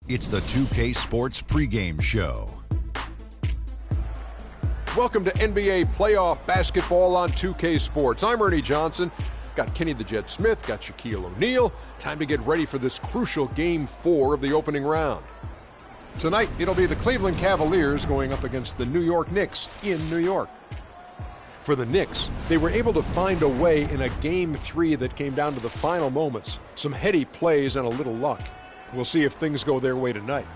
It's the 2K Sports pregame show. Welcome to NBA playoff basketball on 2K Sports. I'm Ernie Johnson. Got Kenny the Jet Smith, got Shaquille O'Neal. Time to get ready for this crucial Game 4 of the opening round. Tonight, it'll be the Cleveland Cavaliers going up against the New York Knicks in New York. For the Knicks, they were able to find a way in a Game 3 that came down to the final moments. Some heady plays and a little luck. We'll see if things go their way tonight.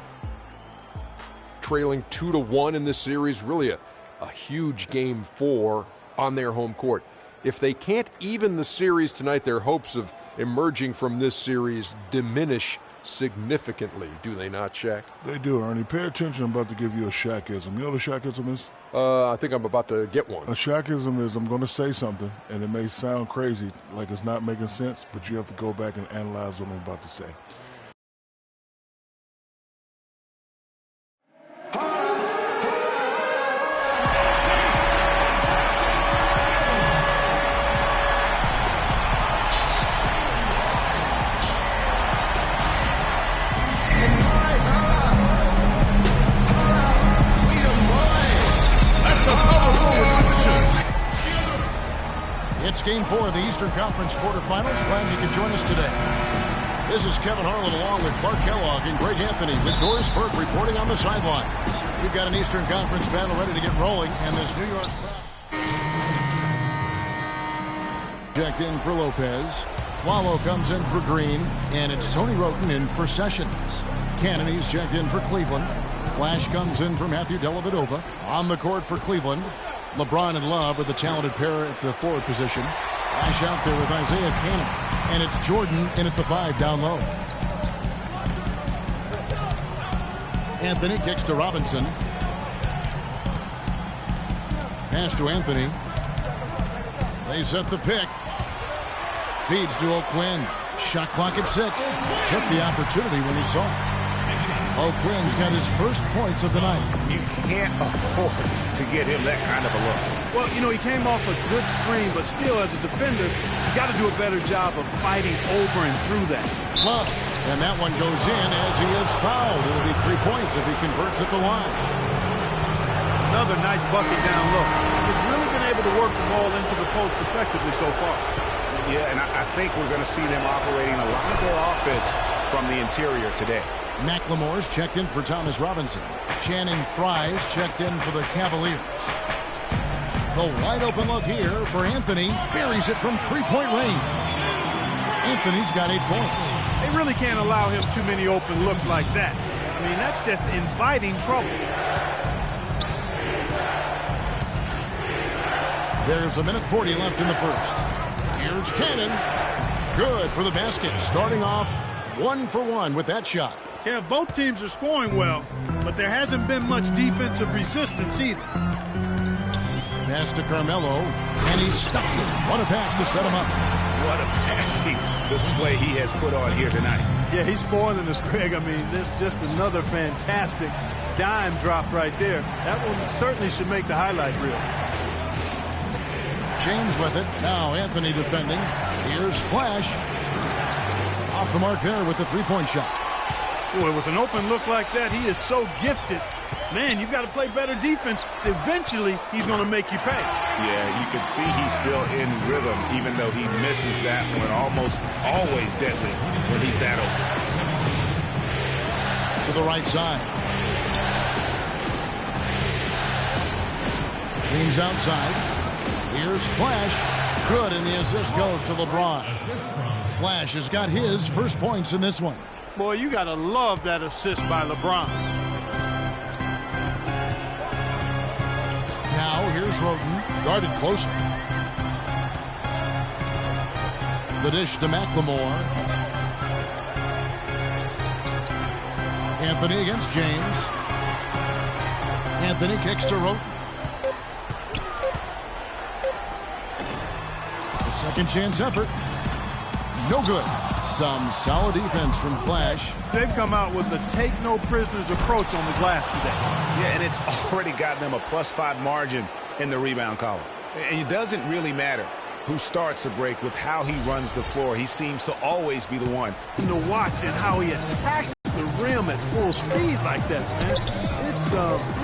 Trailing 2-1 in this series, really a huge Game 4 on their home court. If they can't even the series tonight, their hopes of emerging from this series diminish significantly, do they not, Shaq? They do, Ernie. Pay attention. I'm about to give you a Shaqism. You know what a Shaqism is? I think I'm about to get one. A Shaqism is I'm going to say something, and it may sound crazy, like it's not making sense, but you have to go back and analyze what I'm about to say. It's Game 4 of the Eastern Conference quarterfinals. Glad you could join us today. This is Kevin Harlan along with Clark Kellogg and Greg Anthony with Doris Burke reporting on the sideline. We've got an Eastern Conference battle ready to get rolling, and this New York crowd checked in for Lopez. Flalo comes in for Green, and it's Tony Roten in for Sessions. Cannone's checked in for Cleveland. Flash comes in for Matthew Dellavedova. On the court for Cleveland, LeBron and Love with the talented pair at the forward position. Flash out there with Isaiah Cannon. And it's Jordan in at the 5 down low. Anthony kicks to Robinson. Pass to Anthony. They set the pick. Feeds to O'Quinn. Shot clock at 6. Took the opportunity when he saw it. O'Quinn's got his first points of the night. You can't afford to get him that kind of a look. Well, you know, he came off a good screen, but still, as a defender, you got to do a better job of fighting over and through that. Love. And that one goes in as he is fouled. It'll be 3 points if he converts at the line. Another nice bucket down low. He's really been able to work the ball into the post effectively so far. Yeah, and I think we're going to see them operating a lot of their offense from the interior today. McLemore's checked in for Thomas Robinson. Channing Frye's checked in for the Cavaliers. The wide open look here for Anthony. Buries it from 3-point range. Anthony's got 8 points. They really can't allow him too many open looks like that. I mean, that's just inviting trouble. There's 1:40 left in the first. Here's Cannon. Good for the basket. Starting off 1 for 1 with that shot. Yeah, both teams are scoring well, but there hasn't been much defensive resistance either. Pass to Carmelo, and he stuffs it. What a pass to set him up. What a passing display he has put on here tonight. Yeah, he's spoiling us, Greg. I mean, there's just another fantastic dime drop right there. That one certainly should make the highlight reel. James with it. Now Anthony defending. Here's Flash. Off the mark there with the 3-point shot. Boy, with an open look like that, he is so gifted. Man, you've got to play better defense. Eventually, he's going to make you pay. Yeah, you can see he's still in rhythm, even though he misses that one. Almost always deadly when he's that open. To the right side. James outside. Here's Flash. Good, and the assist goes to LeBron. Flash has got his first points in this one. Boy, you got to love that assist by LeBron. Now here's Roten, guarded closely. The dish to McLemore. Anthony against James. Anthony kicks to Roten. A second chance effort. No good. Some solid defense from Flash. They've come out with a take-no-prisoners approach on the glass today. Yeah, and it's already gotten them a +5 margin in the rebound column. And it doesn't really matter who starts the break with how he runs the floor. He seems to always be the one To watch and how he attacks the the rim at full speed like that, man.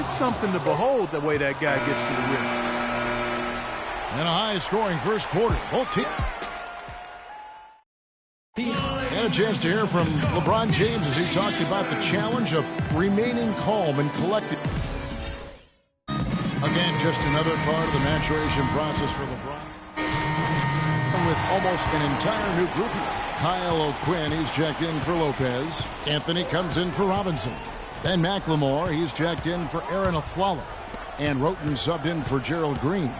It's something to behold the way that guy gets to the rim. And a high-scoring first quarter. Both teams. And a chance to hear from LeBron James as he talked about the challenge of remaining calm and collected. Again, just another part of the maturation process for LeBron. With almost an entire new group. Kyle O'Quinn, he's checked in for Lopez. Anthony comes in for Robinson. Ben McLemore, he's checked in for Aaron Aflalo. And Roten subbed in for Gerald Green.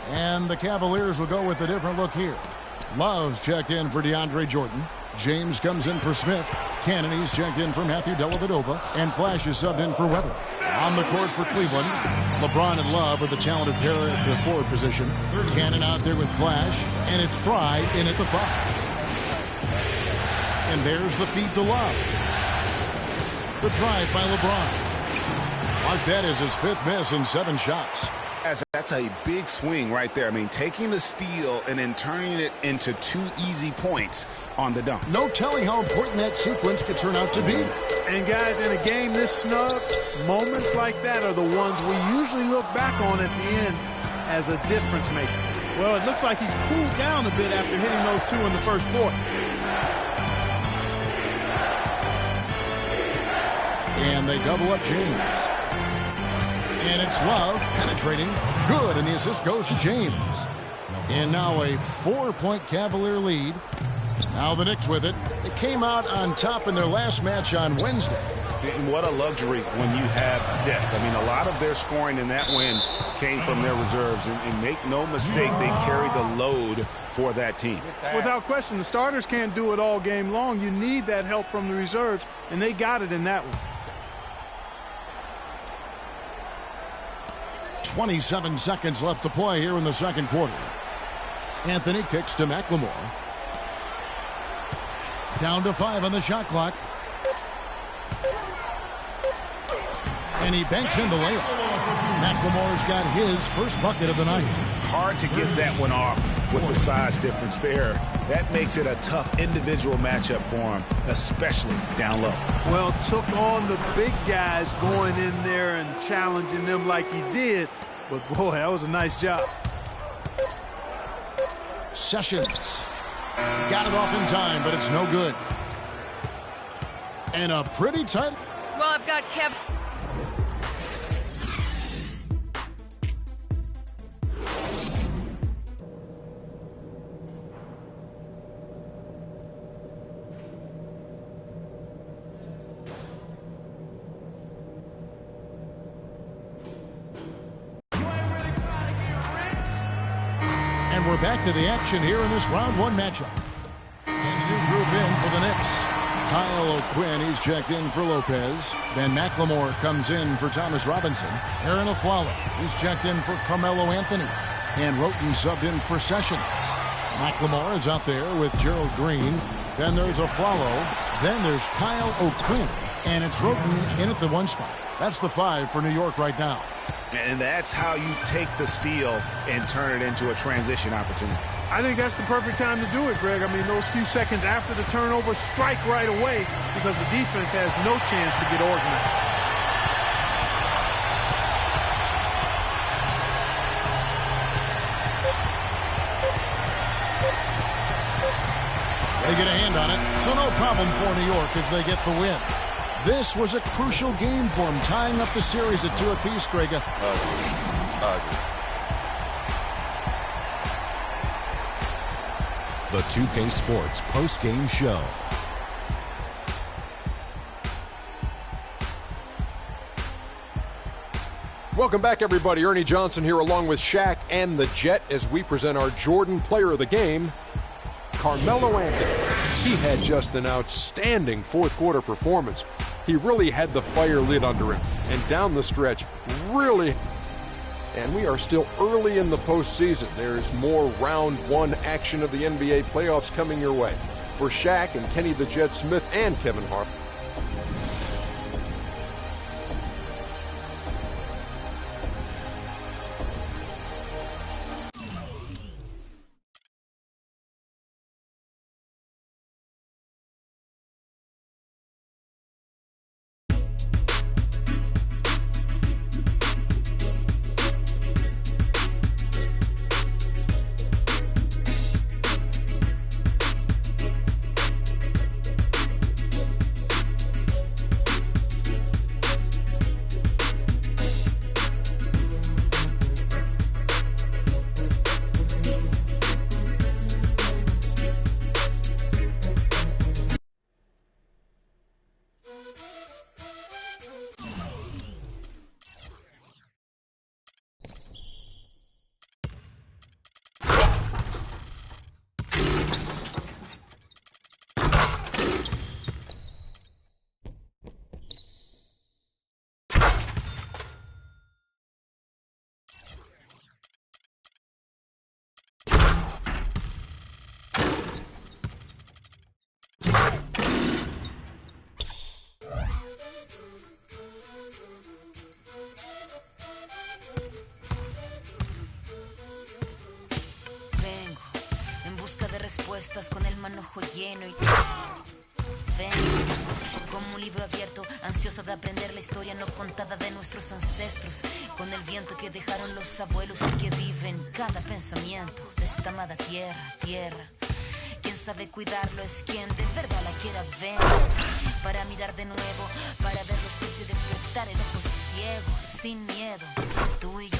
And the Cavaliers will go with a different look here. Love's checked in for DeAndre Jordan. James comes in for Smith. Cannon, he's checked in for Matthew Dellavedova. And Flash is subbed in for Weber. On the court for Cleveland, LeBron and Love are the talented pair at the forward position. Cannon out there with Flash. And it's Fry in at the 5. And there's the feed to Love. The drive by LeBron. Mark, that is his 5th miss in 7 shots. That's a big swing right there. I mean, taking the steal and then turning it into 2 easy points on the dunk. No telling how important that sequence could turn out to be. And guys, in a game this snug, moments like that are the ones we usually look back on at the end as a difference maker. Well, it looks like he's cooled down a bit after hitting those 2 in the first quarter. And they double up James. And it's Love penetrating. Good, and the assist goes to James. And now a 4-point Cavalier lead. Now the Knicks with it. They came out on top in their last match on Wednesday. And what a luxury when you have depth. I mean, a lot of their scoring in that win came from their reserves. And make no mistake, they carry the load for that team. Without question, the starters can't do it all game long. You need that help from the reserves, and they got it in that one. 27 seconds left to play here in the second quarter. Anthony kicks to McLemore. Down to 5 on the shot clock. And he banks in the layup. McLemore's got his first bucket of the night. Hard to get that one off with the size difference there. That makes it a tough individual matchup for him, especially down low. Well, took on the big guys going in there and challenging them like he did. But, boy, that was a nice job. Sessions. Got it off in time, but it's no good. And a pretty tight. Well, I've got Kevin. And we're back to the action here in this round 1 matchup. And a new group in for the Knicks. Kyle O'Quinn, he's checked in for Lopez. Then McLemore comes in for Thomas Robinson. Aaron Aflalo, he's checked in for Carmelo Anthony. And Roten subbed in for Sessions. McLemore is out there with Gerald Green. Then there's Aflalo. Then there's Kyle O'Quinn. And it's Roten in at the 1 spot. That's the 5 for New York right now. And that's how you take the steal and turn it into a transition opportunity. I think that's the perfect time to do it, Greg. I mean, those few seconds after the turnover, strike right away because the defense has no chance to get organized. They get a hand on it, so no problem for New York as they get the win. This was a crucial game for him, tying up the series at 2 apiece, Greg. The 2K Sports post-game show. Welcome back, everybody. Ernie Johnson here along with Shaq and the Jet as we present our Jordan Player of the Game, Carmelo Anthony. He had just an outstanding fourth quarter performance. He really had the fire lit under him. And down the stretch, really. And we are still early in the postseason. There's more round 1 action of the NBA playoffs coming your way. For Shaq and Kenny the Jet Smith and Kevin Hart. espejo lleno y ven como un libro abierto, ansiosa de aprender la historia no contada de nuestros ancestros, con el viento que dejaron los abuelos y que vive en cada pensamiento de esta amada tierra. Quien sabe cuidarlo es quien de verdad la quiera ver, para mirar de nuevo, para ver los sitios y despertar el ojo ciego, sin miedo. Tú y yo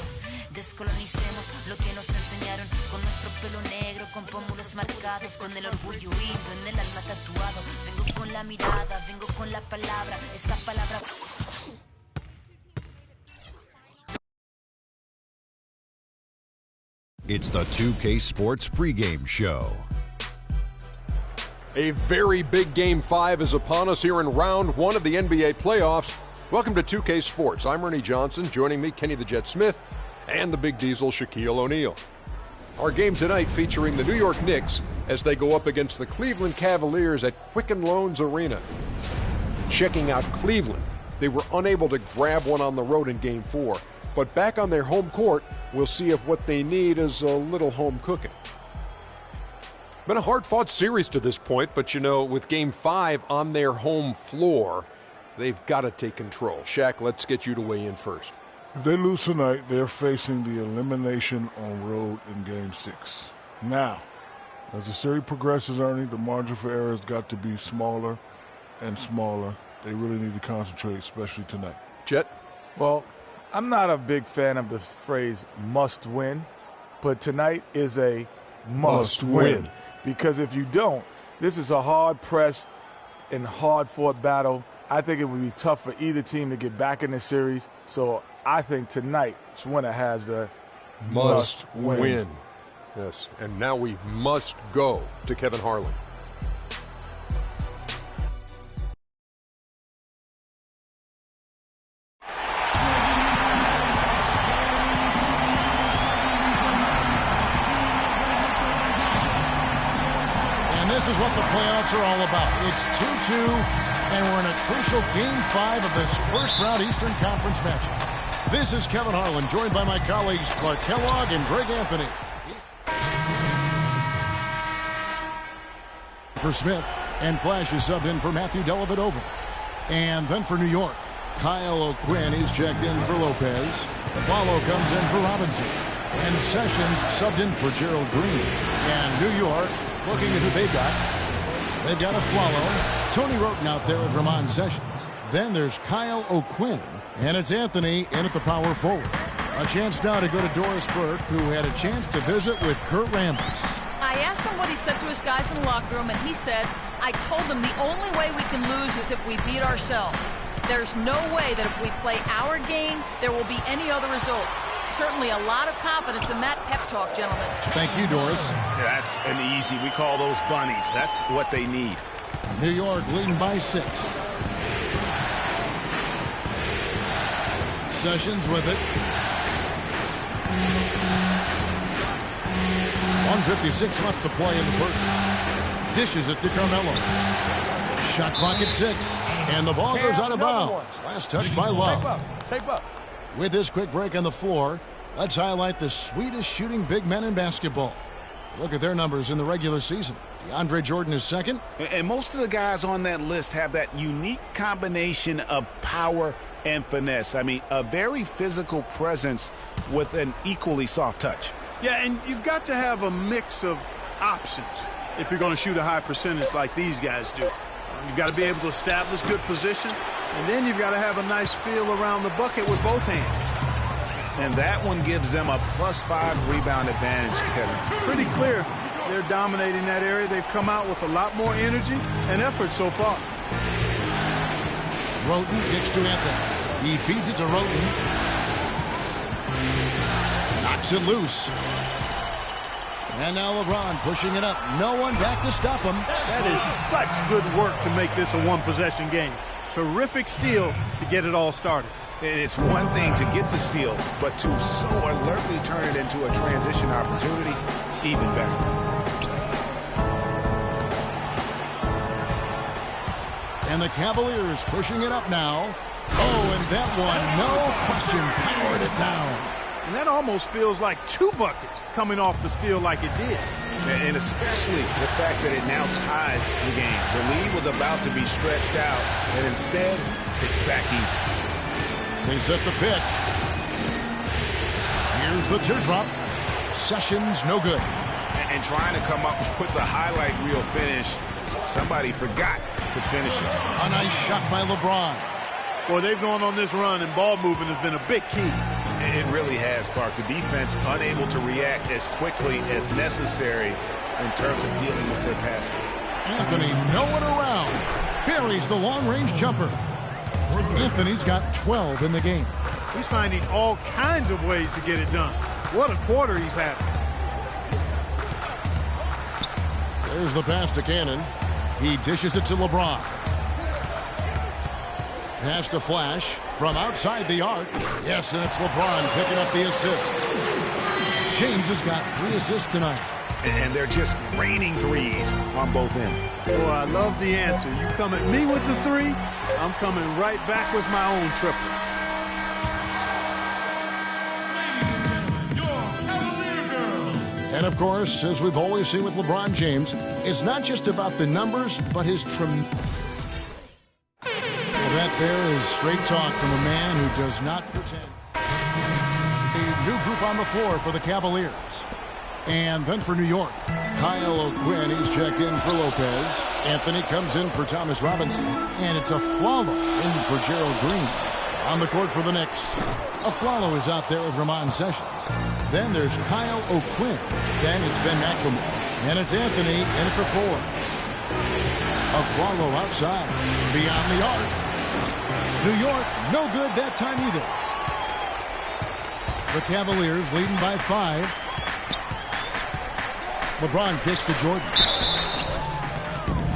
descolonicemos lo que nos enseñaron, con nuestro pelo negro, con pómulos marcados, con el orgullo indio en el alma tatuado. Vengo con la mirada, vengo con la palabra, esa palabra. It's the 2K Sports pregame show. A very big Game 5 is upon us here in Round 1 of the NBA playoffs. Welcome to 2K Sports. I'm Ernie Johnson. Joining me, Kenny the Jet Smith, and the Big Diesel, Shaquille O'Neal. Our game tonight featuring the New York Knicks as they go up against the Cleveland Cavaliers at Quicken Loans Arena. Checking out Cleveland, they were unable to grab one on the road in Game 4, but back on their home court, we'll see if what they need is a little home cooking. Been a hard-fought series to this point, but you know, with Game 5 on their home floor, they've got to take control. Shaq, let's get you to weigh in first. If they lose tonight, they're facing the elimination on road in Game 6. Now, as the series progresses, Ernie, the margin for error has got to be smaller and smaller. They really need to concentrate, especially tonight. Jet? Well, I'm not a big fan of the phrase must win, but tonight is a must win. Because if you don't, this is a hard-pressed and hard-fought battle. I think it would be tough for either team to get back in the series. So I think tonight's winner has the must win. Yes, and now we must go to Kevin Harlan. This is what the playoffs are all about. It's 2-2, and we're in a crucial Game 5 of this first-round Eastern Conference matchup. This is Kevin Harlan, joined by my colleagues Clark Kellogg and Greg Anthony. For Smith, and Flash is subbed in for Matthew Dellavedova. And then for New York, Kyle O'Quinn is checked in for Lopez. Swallow comes in for Robinson. And Sessions subbed in for Gerald Green. And New York, looking at who they've got. They've got a Flalo. Tony Roten out there with Ramon Sessions. Then there's Kyle O'Quinn. And it's Anthony in at the power forward. A chance now to go to Doris Burke, who had a chance to visit with Kurt Rambis. I asked him what he said to his guys in the locker room, and he said, I told them the only way we can lose is if we beat ourselves. There's no way that if we play our game, there will be any other result. Certainly a lot of confidence in that pep talk, gentlemen. Thank you, Doris. Yeah, that's an easy. We call those bunnies. That's what they need. New York leading by 6. Sessions with it. 1:56 left to play in the first. Dishes it to Carmelo. Shot clock at 6. And the ball goes out of bounds. Last touch by Love. Tape up. With this quick break on the floor, let's highlight the sweetest shooting big men in basketball. Look at their numbers in the regular season. DeAndre Jordan is second. And most of the guys on that list have that unique combination of power and finesse. I mean, a very physical presence with an equally soft touch. Yeah, and you've got to have a mix of options if you're going to shoot a high percentage like these guys do. You've got to be able to establish good position, and then you've got to have a nice feel around the bucket with both hands. And that one gives them a +5 rebound advantage, Kevin. Pretty clear they're dominating that area. They've come out with a lot more energy and effort so far. Roten kicks to Anthony. He feeds it to Roten. Knocks it loose. And now LeBron pushing it up. No one back to stop him. That is such good work to make this a one-possession game. Terrific steal to get it all started. And it's one thing to get the steal, but to so alertly turn it into a transition opportunity, even better. And the Cavaliers pushing it up now. Oh, and that one, no question, powered it down. And that almost feels like 2 buckets coming off the steal like it did. And especially the fact that it now ties the game. The lead was about to be stretched out, and instead, it's back even. They set the pick. Here's the teardrop. Sessions no good. And trying to come up with the highlight reel finish, somebody forgot to finish it. A nice shot by LeBron. Boy, they've gone on this run, and ball movement has been a big key. It really has, Clark. The defense unable to react as quickly as necessary in terms of dealing with their passing. Anthony, no one around. Buries the long-range jumper. Anthony's got 12 in the game. He's finding all kinds of ways to get it done. What a quarter he's having. There's the pass to Cannon. He dishes it to LeBron. Pass to Flash from outside the arc. Yes, and it's LeBron picking up the assist. James has got 3 assists tonight. And they're just raining threes on both ends. Boy, I love the answer. You come at me with the 3, I'm coming right back with my own triple. And of course, as we've always seen with LeBron James, it's not just about the numbers, but his that there is straight talk from a man who does not pretend. A new group on the floor for the Cavaliers. And then for New York, Kyle O'Quinn, he's checked in for Lopez. Anthony comes in for Thomas Robinson. And it's Afflalo in for Gerald Green. On the court for the Knicks, Afflalo is out there with Ramon Sessions. Then there's Kyle O'Quinn. Then it's Ben McLemore. And it's Anthony in at the 4. Afflalo outside, beyond the arc. New York, no good that time either. The Cavaliers leading by 5. LeBron kicks to Jordan.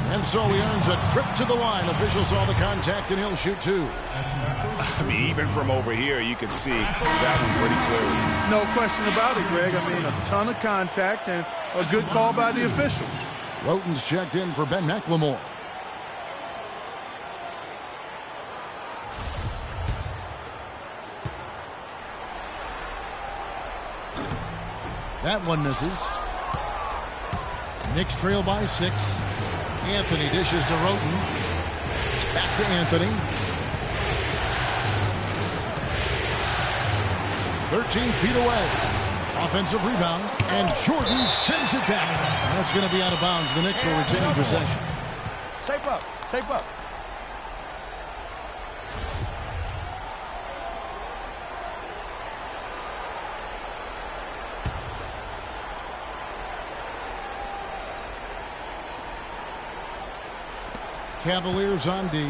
And so he earns a trip to the line. Officials saw the contact, and he'll shoot 2. I mean, even from over here, you can see that one pretty clearly. No question about it, Greg. I mean, a ton of contact and a good call by the officials. Roten's checked in for Ben McLemore. That one misses. Knicks trail by 6. Anthony dishes to Roten. Back to Anthony. 13 feet away. Offensive rebound. And Jordan sends it back. That's going to be out of bounds. The Knicks will retain possession. Shape up. Shape up. Cavaliers on D.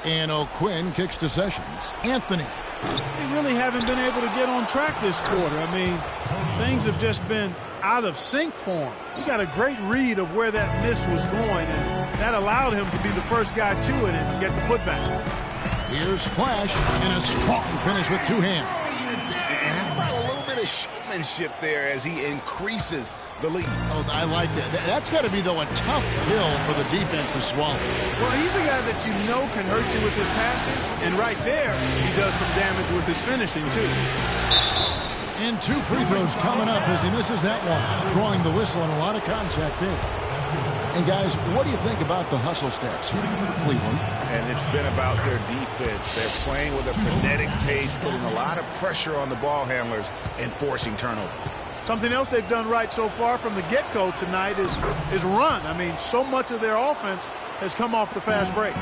And O'Quinn kicks to Sessions. Anthony. They really haven't been able to get on track this quarter. I mean, things have just been out of sync for him. He got a great read of where that miss was going, and that allowed him to be the first guy to it and get the putback. Here's Flash in a strong finish with 2 hands. And how about a little bit of showmanship there as he increases the lead? Oh, I like that. That's got to be, though, a tough pill for the defense to swallow. Well, he's a guy that you know can hurt you with his passing, and right there, he does some damage with his finishing, too. And 2 free throws coming up as he misses that one, drawing the whistle and a lot of contact there. And, guys, what do you think about the hustle stats here for Cleveland? And it's been about their defense. They're playing with a frenetic pace, putting a lot of pressure on the ball handlers and forcing turnovers. Something else they've done right so far from the get-go tonight is run. I mean, so much of their offense has come off the fast break.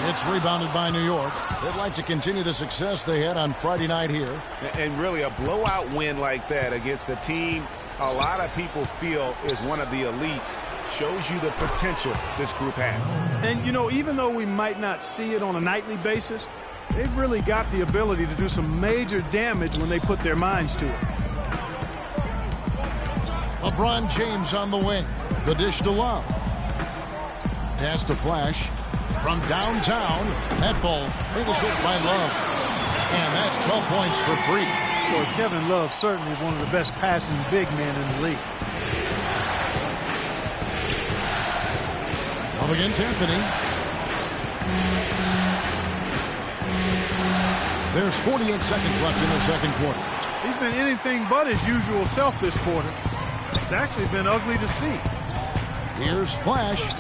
It's rebounded by New York. They'd like to continue the success they had on Friday night here. And really a blowout win like that against a team a lot of people feel is one of the elites shows you the potential this group has. And, you know, even though we might not see it on a nightly basis, they've really got the ability to do some major damage when they put their minds to it. LeBron James on the wing. The dish to Love. Pass to Flash. From downtown, that ball's great assist by Love. And that's 12 points for free. Well, Kevin Love certainly is one of the best passing big men in the league. Up against Anthony. There's 48 seconds left in the second quarter. He's been anything but his usual self this quarter. It's actually been ugly to see. Here's Flash.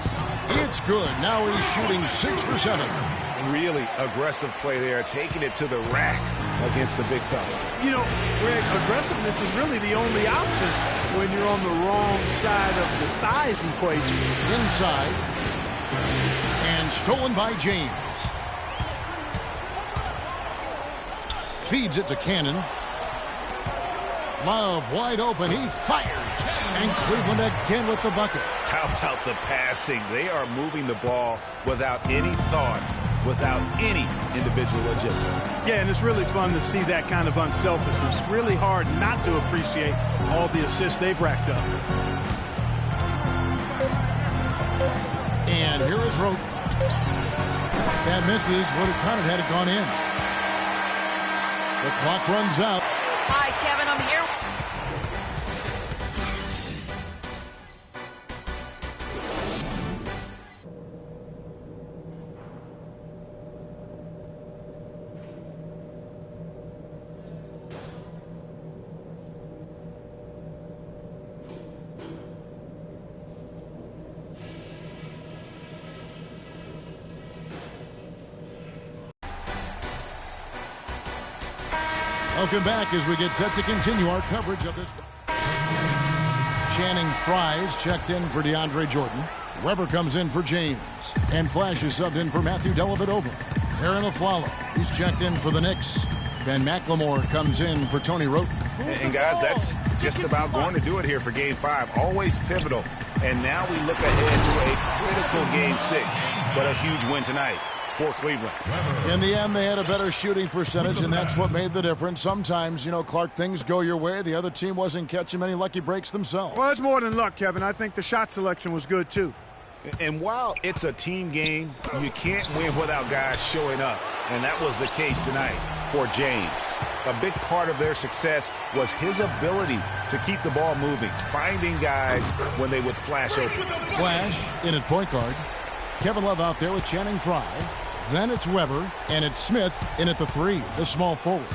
It's good. Now he's shooting 6 for 7. Really aggressive play there, taking it to the rack against the big fella. You know, Greg, aggressiveness is really the only option when you're on the wrong side of the size equation. Inside. And stolen by James. Feeds it to Cannon. Love wide open. He fires. And Cleveland again with the bucket. How about the passing? They are moving the ball without any thought, without any individual agility. Yeah, and it's really fun to see that kind of unselfishness. Really hard not to appreciate all the assists they've racked up. And here is Rote. That misses. Would have counted had it gone in. The clock runs out. Hi, Kevin. I'm here. Welcome back as we get set to continue our coverage of this. Channing Fries checked in for DeAndre Jordan. Weber comes in for James. And Flash is subbed in for Matthew Dellavedova. Aaron Aflalo, he's checked in for the Knicks. Ben McLemore comes in for Tony Roten. And guys, that's just about going to do it here for Game 5. Always pivotal. And now we look ahead to a critical Game 6. But a huge win tonight for Cleveland. In the end, they had a better shooting percentage, and that's what made the difference. Sometimes, you know, Clark, things go your way. The other team wasn't catching many lucky breaks themselves. Well, it's more than luck, Kevin. I think the shot selection was good, too. And while it's a team game, you can't win without guys showing up. And that was the case tonight for James. A big part of their success was his ability to keep the ball moving, finding guys when they would flash open. Flash in at point guard. Kevin Love out there with Channing Fry. Then it's Weber, and it's Smith in at the 3, the small forward.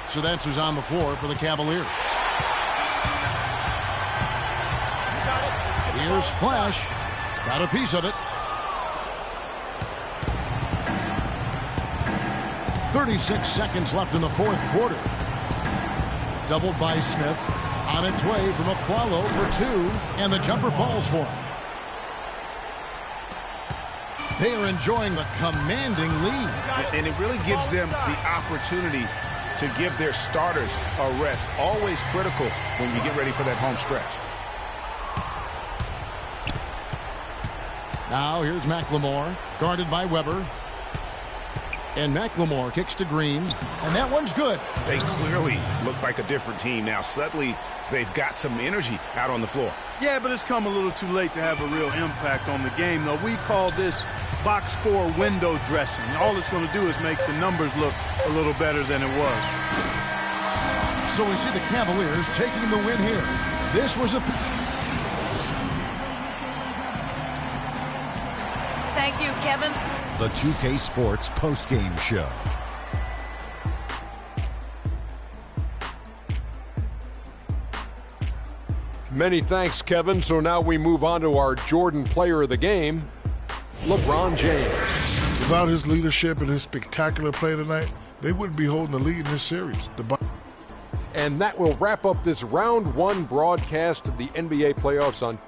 So that's who's on the floor for the Cavaliers. Here's Flash. Got a piece of it. 36 seconds left in the fourth quarter. Doubled by Smith. On its way from Aflalo for 2, and the jumper falls for him. They are enjoying the commanding lead. And it really gives them the opportunity to give their starters a rest. Always critical when you get ready for that home stretch. Now here's McLemore, guarded by Weber. And McLemore kicks to Green, and that one's good. They clearly look like a different team now. Suddenly, they've got some energy out on the floor. Yeah, but it's come a little too late to have a real impact on the game, though. We call this box score window dressing. All it's going to do is make the numbers look a little better than it was. So we see the Cavaliers taking the win here. This was a... Thank you, Kevin. The 2K Sports postgame show. Many thanks, Kevin. So now we move on to our Jordan player of the game, LeBron James. Without his leadership and his spectacular play tonight, they wouldn't be holding the lead in this series. And that will wrap up this round 1 broadcast of the NBA playoffs on